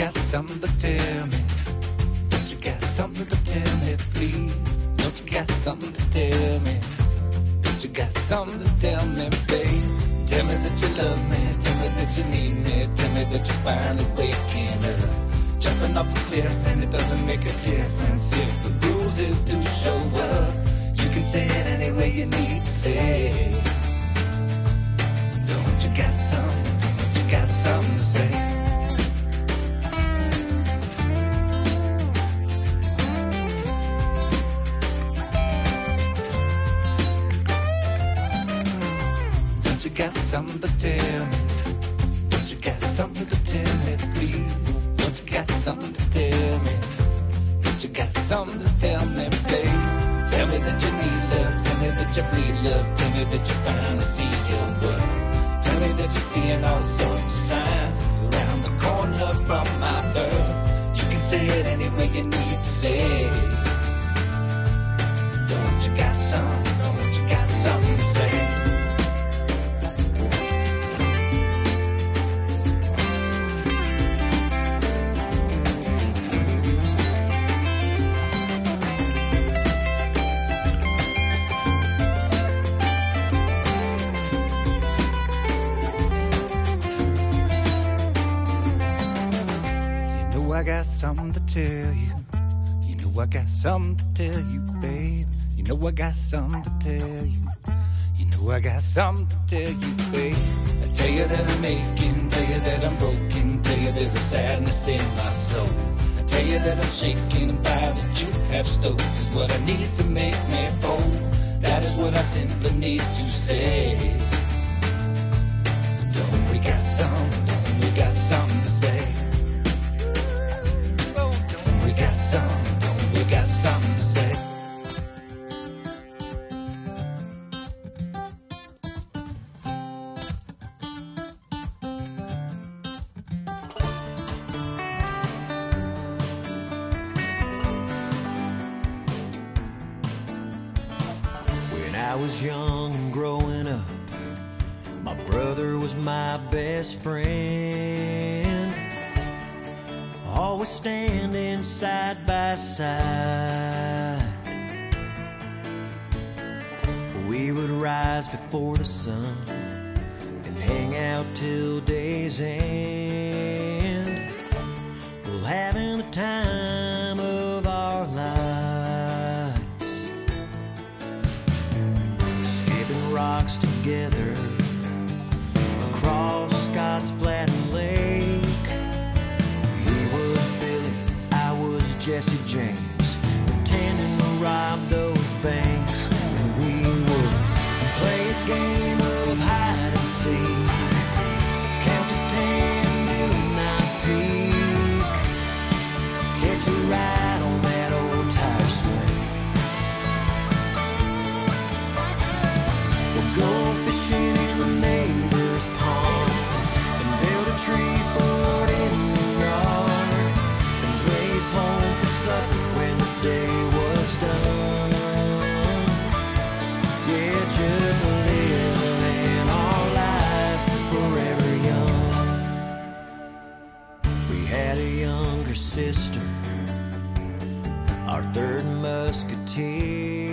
got something to tell me? Don't you got something to tell me, please? Don't you got something to tell me? Don't you got something to tell me, babe? Tell me that you love me, tell me that you need me, tell me that you're finally waking up. Jumping off a cliff and it doesn't make a difference if the bruises do show up. You can say it any way you need to say. Don't you got something to say? Don't you got something to tell me? Don't you got something to tell me, please? Don't you got something to tell me? Don't you got something to tell me, babe? Tell me that you need love, tell me that you bleed love, tell me that you finally see your worth. Tell me that you're seeing all sorts of signs around the corner from my birth. You can say it any way you need to say. Don't you got something to say? I got something to tell you. You know I got something to tell you, babe. You know I got something to tell you. You know I got something to tell you, babe. I tell you that I'm aching, tell you that I'm broken, tell you there's a sadness in my soul. I tell you that I'm shaking, the fire that you have stoked is what I need to make me whole. That is what I simply need to say. Don't we got something to say? Don't we got something to say? When I was young and growing up, my brother was my best friend. Always standing side by side. We would rise before the sun and hang out till day's end. Well, having the time of our lives, skipping rocks together across Scott's flattened lake. Jesse James, pretending to rob those banks. And we would play a game of hide and seek, count to 10, do not peek, catch a ride on that old tire swing. We'll go fishing in the neighbor's pond and build a tree fort in the yard and raise home when the day was done. Yeah, just living our lives forever young. We had a younger sister, our third musketeer.